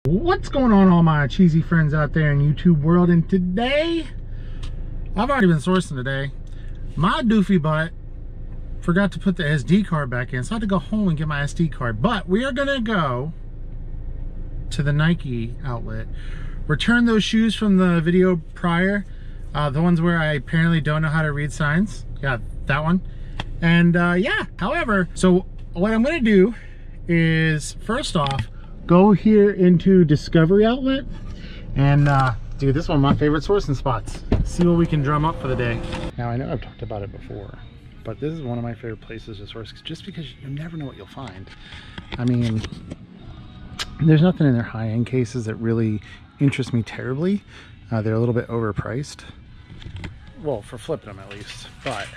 What's going on, all my cheesy friends out there in YouTube world? And today, I've already been sourcing today. My doofy butt forgot to put the SD card back in, so I had to go home and get my SD card. But we are gonna go to the Nike outlet, return those shoes from the video prior, the ones where I apparently don't know how to read signs. Yeah, that one. And yeah, however, so what I'm gonna do is, first off, go here into Discovery Outlet and dude, this is one of my favorite sourcing spots. See what we can drum up for the day. Now I know I've talked about it before, but this is one of my favorite places to source just because you never know what you'll find. I mean, there's nothing in their high-end cases that really interests me terribly. They're a little bit overpriced. Well, for flipping them at least, but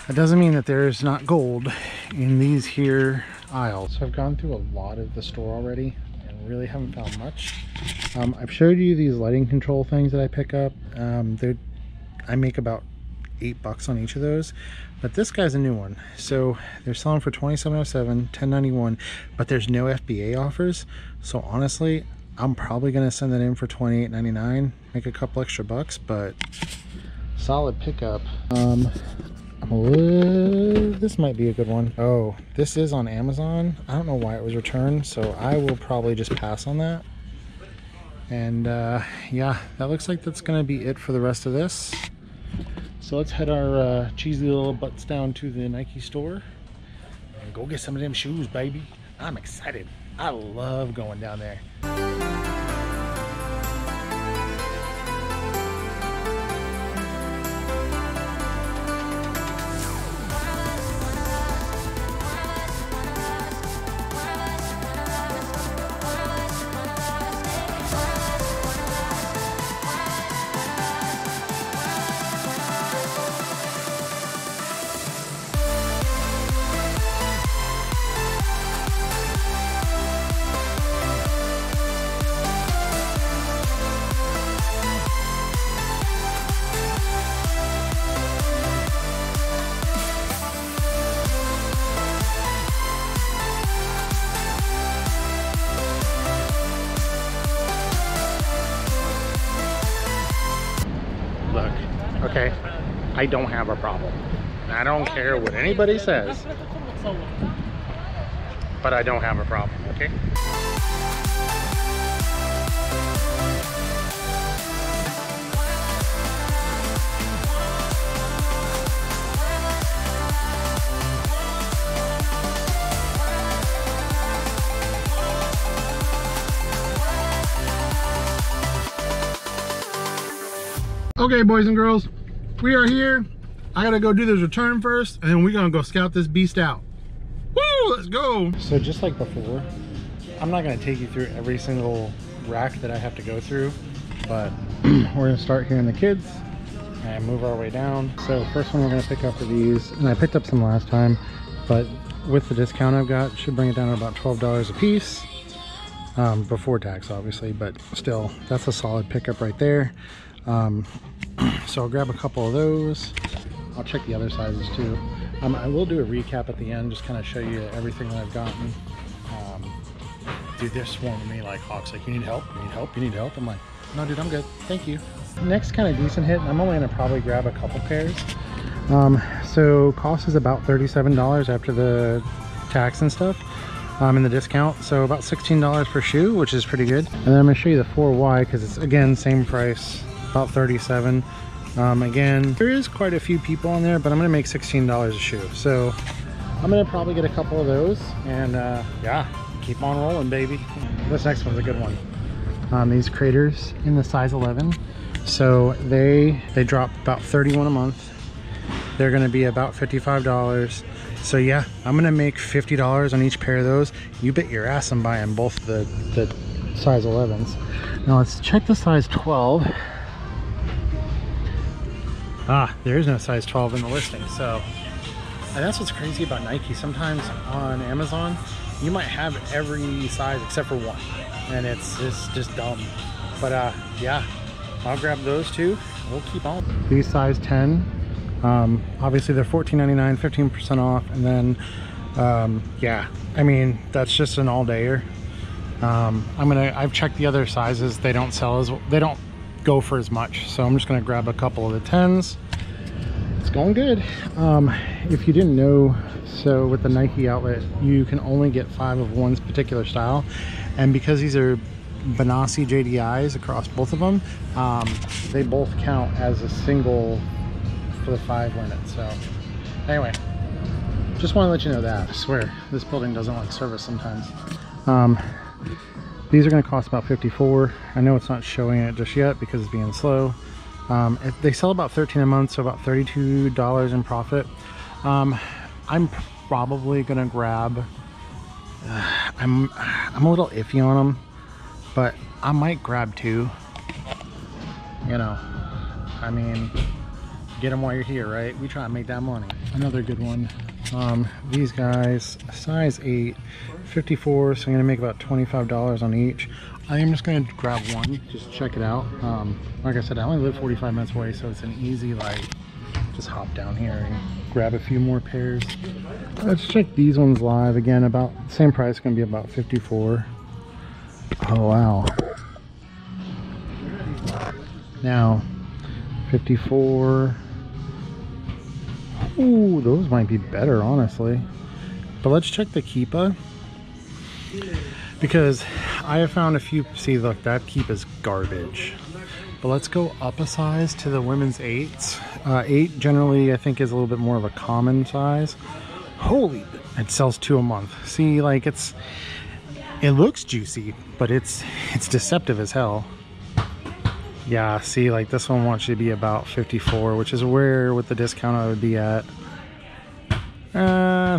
that doesn't mean that there's not gold in these here aisles. So I've gone through a lot of the store already and really haven't found much. I've showed you these lighting control things that I pick up. I make about $8 on each of those, but this guy's a new one. So they're selling for $27.07, $10.91, but there's no FBA offers. So honestly, I'm probably gonna send that in for $28.99, make a couple extra bucks, but solid pickup. This might be a good one. Oh, this is on Amazon. I don't know why it was returned, so I will probably just pass on that. And yeah, that looks like that's gonna be it for the rest of this. So let's head our cheesy little butts down to the Nike store and go get some of them shoes, baby. I'm excited. I love going down there. Look, okay, I don't have a problem. I don't care what anybody says, but I don't have a problem, okay? Okay, boys and girls, we are here. I gotta go do this return first, and then we're gonna go scout this beast out. Woo, let's go. So just like before, I'm not gonna take you through every single rack that I have to go through, but we're gonna start here in the kids and move our way down. So first one we're gonna pick up are these, and I picked up some last time, but with the discount I've got, should bring it down to about $12 a piece. Before tax, obviously, but still, that's a solid pickup right there. So I'll grab a couple of those. I'll check the other sizes too. I will do a recap at the end, just kind of show you everything that I've gotten. Dude, they're swarming me like hawks, like, you need help, you need help, you need help. I'm like, no dude, I'm good, thank you. Next kind of decent hit, and I'm only gonna probably grab a couple pairs. So cost is about $37 after the tax and stuff. In the discount, so about $16 per shoe, which is pretty good. And then I'm gonna show you the 4Y because it's, again, same price, about $37. Again, there is quite a few people on there, but I'm gonna make $16 a shoe. So I'm gonna probably get a couple of those, and yeah, keep on rolling, baby. This next one's a good one. These craters in the size 11. So they drop about 31 a month. They're gonna be about $55. So yeah, I'm gonna make $50 on each pair of those. You bet your ass I'm buying both the size 11s. Now let's check the size 12. There is no size 12 in the listing. So, and that's what's crazy about Nike. Sometimes on Amazon, you might have every size except for one, and it's just dumb. But yeah, I'll grab those two. We'll keep on. These size 10. Obviously they're $14.99, 15% off, and then yeah, I mean, that's just an all-dayer. I've checked the other sizes. They don't sell as, they don't go for as much. So I'm just gonna grab a couple of the 10s. It's going good. If you didn't know, so with the Nike outlet, you can only get 5 of one particular style. And because these are Benassi JDIs across both of them, they both count as a single for the 5 limit. So anyway, just want to let you know that. I swear this building doesn't like service sometimes. These are going to cost about $54. I know it's not showing it just yet because it's being slow. They sell about $13 a month, so about $32 in profit. I'm probably gonna grab, I'm a little iffy on them, but I might grab 2. You know, I mean, get them while you're here, right? We try to make that money. Another good one, these guys, size 8, 54, so I'm gonna make about $25 on each. I am just gonna grab one, just check it out. Like I said, I only live 45 minutes away, so it's an easy, like, just hop down here and grab a few more pairs. Let's check these ones live again. About the same price, gonna be about 54. Oh wow. Now 54. Ooh, those might be better, honestly. But let's check the Keepa, because I have found a few. See, look, that Keepa's garbage. But let's go up a size to the women's 8s. 8 generally I think is a little bit more of a common size. Holy, it sells 2 a month. See, like, it looks juicy, but it's deceptive as hell. Yeah, see, like this one wants you to be about 54, which is where with the discount I would be at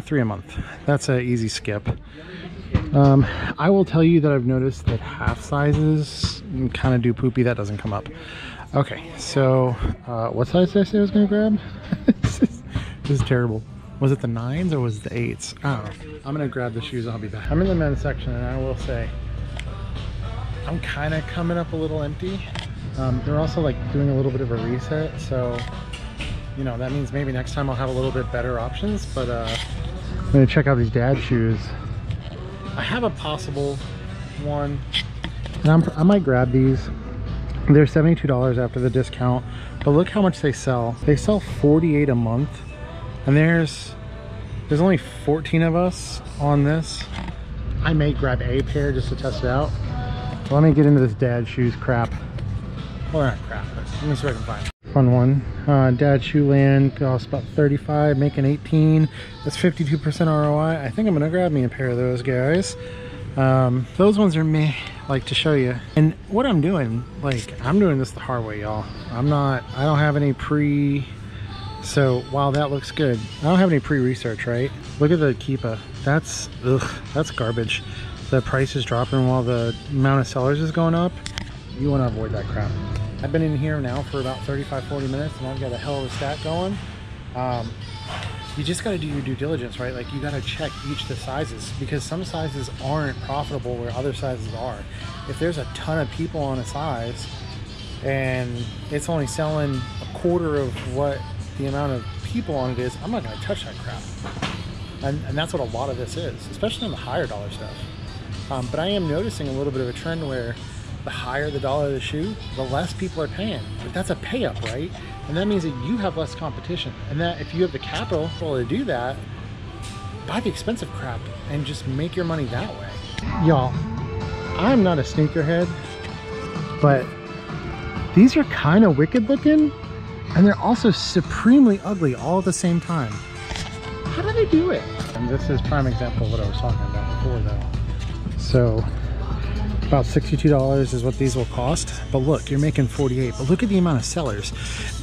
3 a month. That's an easy skip. I will tell you that I've noticed that half sizes kind of do poopy. That doesn't come up. Okay, so what size did I say I was gonna grab? This is terrible. Was it the 9s or was it the 8s? I don't know. I'm gonna grab the shoes. I'll be back. I'm in the men's section, and I will say I'm kind of coming up a little empty. They're also like doing a little bit of a reset, so you know that means maybe next time I'll have a little bit better options. But I'm gonna check out these dad shoes. I have a possible one, and I might grab these. They're $72 after the discount, but look how much they sell. They sell $48 a month, and there's only 14 of us on this. I may grab a pair just to test it out. So let me get into this dad shoes crap. Well, not crap, but let me see what I can find. Fun one. Dad Shoe Land costs about $35, making 18. That's 52% ROI. I think I'm gonna grab me a pair of those guys. Those ones are meh, like, to show you. And what I'm doing, like, I'm doing this the hard way, y'all. I don't have any so while that looks good, I don't have any pre-research, right? Look at the Keepa. That's garbage. The price is dropping while the amount of sellers is going up. You want to avoid that crap. I've been in here now for about 35-40 minutes, and I've got a hell of a stack going. You just got to do your due diligence, right? Like, you got to check each of the sizes, because some sizes aren't profitable where other sizes are. If there's a ton of people on a size and it's only selling a quarter of what the amount of people on it is, I'm not going to touch that crap. And that's what a lot of this is, especially on the higher dollar stuff. But I am noticing a little bit of a trend where the higher the dollar of the shoe, the less people are paying. But that's a pay up, right? And that means that you have less competition. And that if you have the capital to do that, buy the expensive crap and just make your money that way. Y'all, I'm not a sneakerhead, but these are kind of wicked looking, and they're also supremely ugly all at the same time. How do they do it? And this is prime example of what I was talking about before, though. So about $62 is what these will cost, but look, you're making 48. But look at the amount of sellers.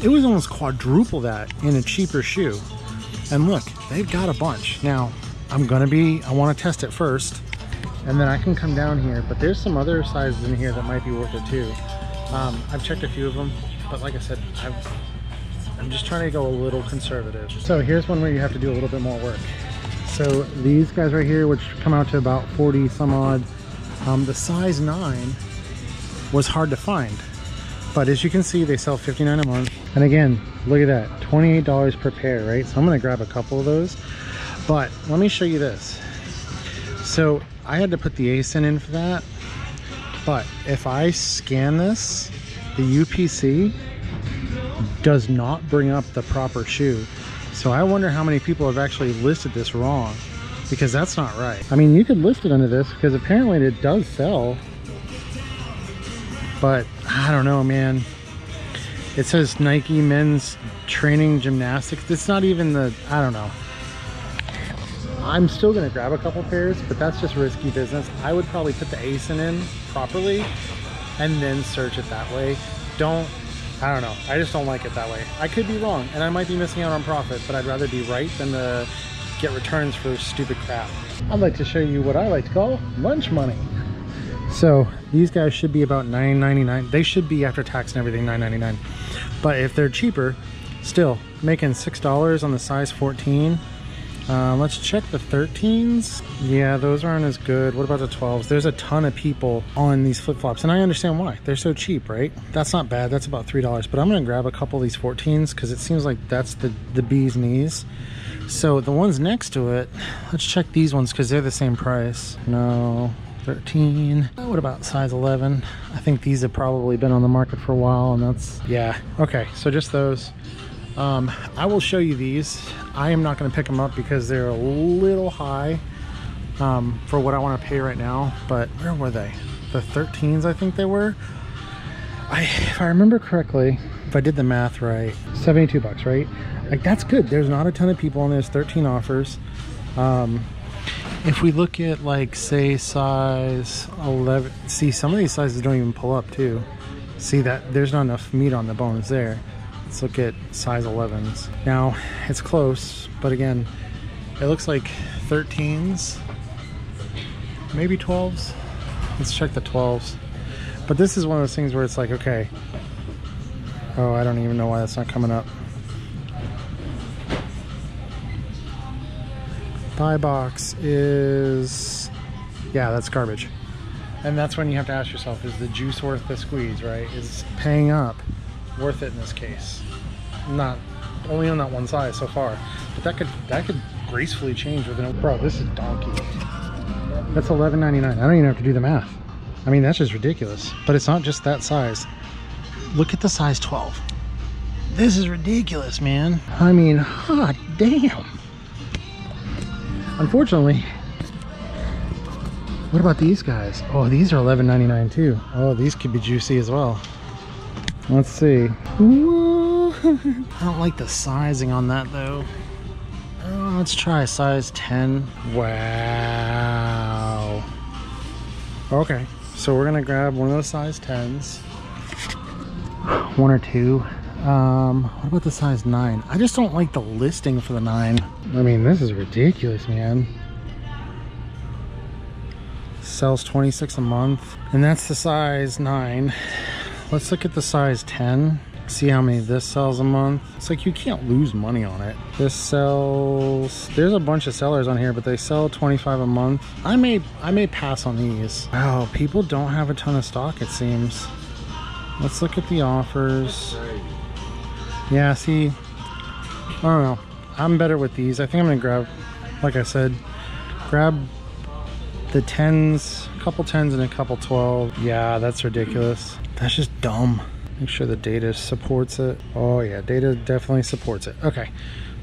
It was almost quadruple that in a cheaper shoe. And look, they've got a bunch. Now I want to test it first, and then I can come down here, but there's some other sizes in here that might be worth it too. I've checked a few of them, but like I said, I'm just trying to go a little conservative. So here's one where you have to do a little bit more work. So these guys right here, which come out to about 40 some odd, the size 9 was hard to find, but as you can see, they sell $59 a month. And again, look at that, $28 per pair, right? So I'm gonna grab a couple of those, but let me show you this. So I had to put the ASIN in for that, but if I scan this, the UPC does not bring up the proper shoe. So I wonder how many people have actually listed this wrong, because that's not right. I mean, you could list it under this because apparently it does sell, but I don't know, man. It says Nike men's training gymnastics. It's not even the, I don't know. I'm still gonna grab a couple pairs, but that's just risky business. I would probably put the ASIN in properly and then search it that way. I don't know. I just don't like it that way. I could be wrong and I might be missing out on profit, but I'd rather be right than to get returns for stupid crap. I'd like to show you what I like to call lunch money. So these guys should be about $9.99. They should be, after tax and everything, $9.99. But if they're cheaper, still making $6 on the size 14. Let's check the 13s. Yeah, those aren't as good. What about the 12s? There's a ton of people on these flip-flops, and I understand why. They're so cheap, right? That's not bad. That's about $3. But I'm gonna grab a couple of these 14s because it seems like that's the bee's knees. So the ones next to it, let's check these ones because they're the same price. No, 13. What about size 11? I think these have probably been on the market for a while, and that's, yeah. Okay, so just those. I will show you these. I am not going to pick them up because they're a little high for what I want to pay right now. But where were they? The 13s, I think they were. If I remember correctly, if I did the math right, 72 bucks, right? Like, that's good. There's not a ton of people on this. 13 offers. If we look at, like, say size 11, see, some of these sizes don't even pull up too. See that there's not enough meat on the bones there. Let's look at size 11s. Now, it's close, but again, it looks like 13s, maybe 12s. Let's check the 12s. But this is one of those things where it's like, okay, oh, I don't even know why that's not coming up. Buy box is, yeah, that's garbage. And that's when you have to ask yourself, is the juice worth the squeeze, right? Is paying up worth it in this case? Not only on that one size so far, but that could gracefully change within a, bro, this is donkey. That's $11.99. I don't even have to do the math. I mean, that's just ridiculous. But it's not just that size. Look at the size 12. This is ridiculous, man. I mean, hot damn. Unfortunately, what about these guys? Oh, these are $11.99 too. Oh, these could be juicy as well. Let's see. Ooh. I don't like the sizing on that though. Oh, let's try a size 10. Wow. Okay, so we're gonna grab one of those size 10s. One or two. What about the size 9? I just don't like the listing for the 9. I mean, this is ridiculous, man. Sells 26 a month, and that's the size 9. Let's look at the size 10. See how many this sells a month. It's like you can't lose money on it. This sells, there's a bunch of sellers on here, but they sell 25 a month. I may pass on these. Wow, people don't have a ton of stock, it seems. Let's look at the offers. Yeah, see, I don't know. I'm better with these. I think I'm gonna grab, like I said, grab the 10s, a couple 10s and a couple 12. Yeah, that's ridiculous. That's just dumb. Make sure the data supports it. Oh yeah, data definitely supports it. Okay,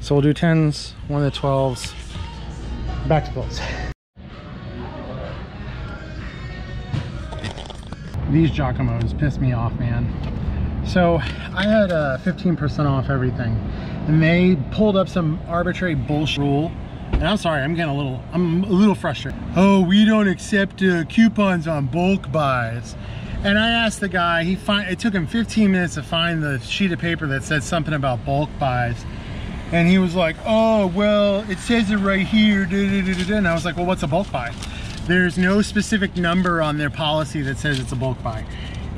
so we'll do 10s, one of the 12s. Back to close. These Giacomos piss me off, man. So I had 15% off everything, and they pulled up some arbitrary bullshit rule. And I'm sorry, I'm a little frustrated. Oh, we don't accept coupons on bulk buys. And I asked the guy, it took him 15 minutes to find the sheet of paper that said something about bulk buys. And he was like, oh, well, it says it right here. And I was like, well, what's a bulk buy? There's no specific number on their policy that says it's a bulk buy.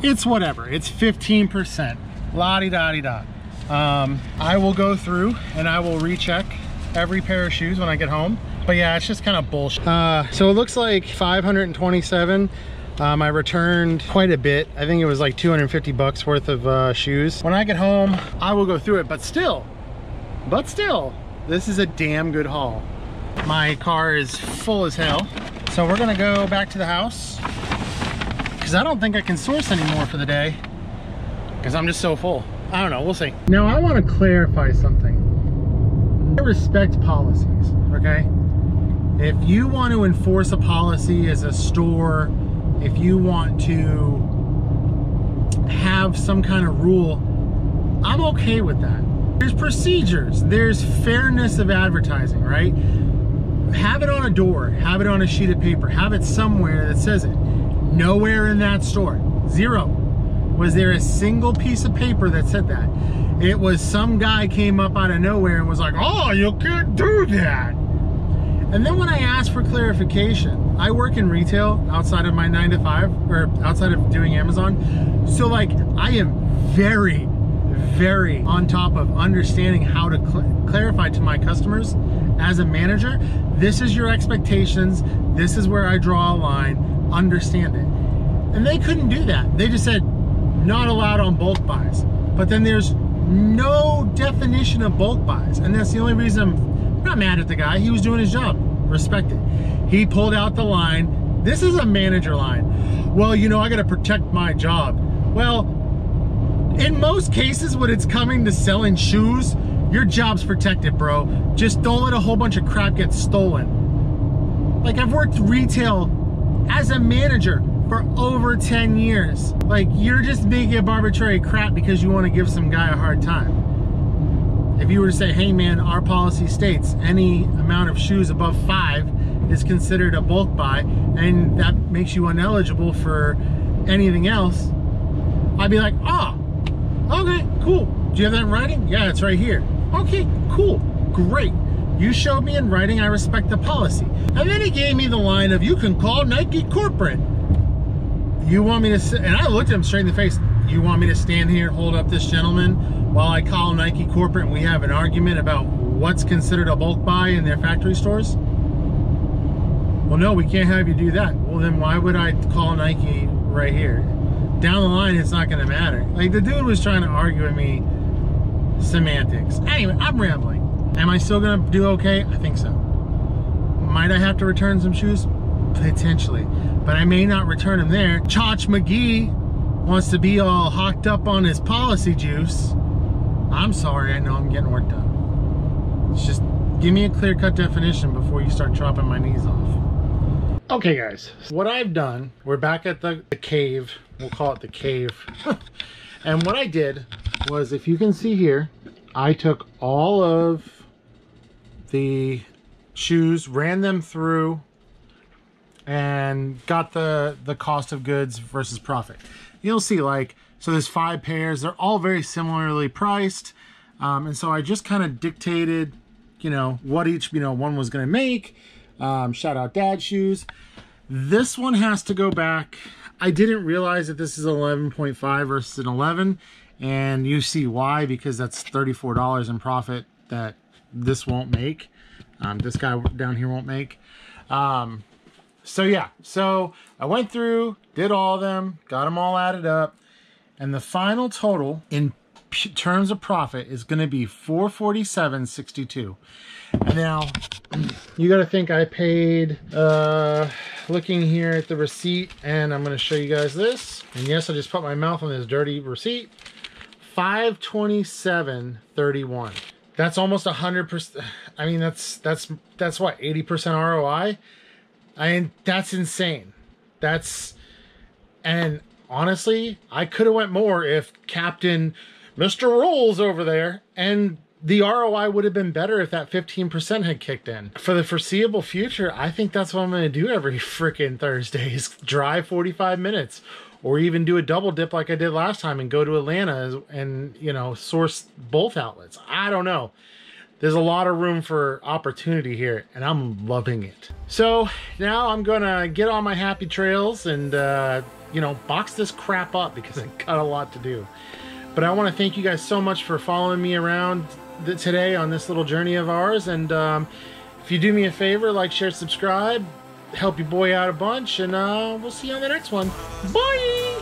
It's whatever, it's 15%, la-di-da-di-da. I will go through and I will recheck every pair of shoes when I get home. But yeah, it's just kind of bullshit. So it looks like 527. I returned quite a bit. I think it was like 250 bucks worth of shoes. When I get home, I will go through it, but still, this is a damn good haul. My car is full as hell, So we're gonna go back to the house because I don't think I can source anymore for the day because I'm just so full. I don't know, we'll see. Now I want to clarify something. I respect policies, okay? If you want to enforce a policy as a store, if you want to have some kind of rule, I'm okay with that. There's procedures, there's fairness of advertising, right? Have it on a door, have it on a sheet of paper, have it somewhere that says it. Nowhere in that store, zero, was there a single piece of paper that said that. It was some guy came up out of nowhere and was like, oh, you can't do that. And then when I asked for clarification, I work in retail outside of my 9 to 5, or outside of doing Amazon. So like, I am very, very on top of understanding how to clarify to my customers as a manager, this is your expectations, this is where I draw a line, understand it. And they couldn't do that. They just said, not allowed on bulk buys. But then there's no definition of bulk buys. And that's the only reason I'm not mad at the guy. He was doing his job, respect it. He pulled out the line. This is a manager line. Well, you know, I gotta protect my job. Well, in most cases when it's coming to selling shoes, your job's protected, bro. Just don't let a whole bunch of crap get stolen. Like, I've worked retail as a manager for over 10 years. Like, you're just making up arbitrary crap because you want to give some guy a hard time. If you were to say, hey man, our policy states any amount of shoes above 5 is considered a bulk buy, and that makes you ineligible for anything else, I'd be like, oh, okay, cool. Do you have that in writing? Yeah, it's right here. Okay, cool, great. You showed me in writing, I respect the policy. And then he gave me the line of, you can call Nike corporate. You want me to, and I looked at him straight in the face, you want me to stand here and hold up this gentleman while I call Nike corporate and we have an argument about what's considered a bulk buy in their factory stores? Well, no, we can't have you do that. Well, then why would I call Nike right here? Down the line, it's not gonna matter. Like, the dude was trying to argue with me semantics. Anyway, I'm rambling. Am I still gonna do okay? I think so. Might I have to return some shoes? Potentially. But I may not return them there. Chach McGee wants to be all hocked up on his policy juice. I'm sorry, I know I'm getting work done. It's just, give me a clear-cut definition before you start chopping my knees off. Okay guys, what I've done, we're back at the cave. We'll call it the cave. And what I did was, if you can see here, I took all of the shoes, ran them through, and got the cost of goods versus profit. You'll see, like, so there's 5 pairs. They're all very similarly priced. And so I just kind of dictated, you know, what each, you know, one was going to make. Shout out Dad Shoes. This one has to go back. I didn't realize that this is 11.5 versus an 11. And you see why, because that's $34 in profit that this won't make. This guy down here won't make. So yeah, so I went through, did all of them, got them all added up, and the final total in terms of profit is going to be $447.62. And now you got to think I paid, looking here at the receipt, and I'm going to show you guys this. And yes, I just put my mouth on this dirty receipt. $527.31. That's almost 100%. I mean, that's what, 80% ROI. I mean, that's insane. And honestly, I could have went more if Captain Mr. Rolls over there, and the ROI would have been better if that 15% had kicked in. For the foreseeable future, I think that's what I'm going to do every freaking Thursday, is drive 45 minutes. Or even do a double dip like I did last time and go to Atlanta and, you know, source both outlets. I don't know. There's a lot of room for opportunity here, and I'm loving it. So now I'm gonna get on my happy trails and, you know, box this crap up because I got a lot to do. But I want to thank you guys so much for following me around today on this little journey of ours. And if you do me a favor, like, share, subscribe, help your boy out a bunch, and we'll see you on the next one. Bye!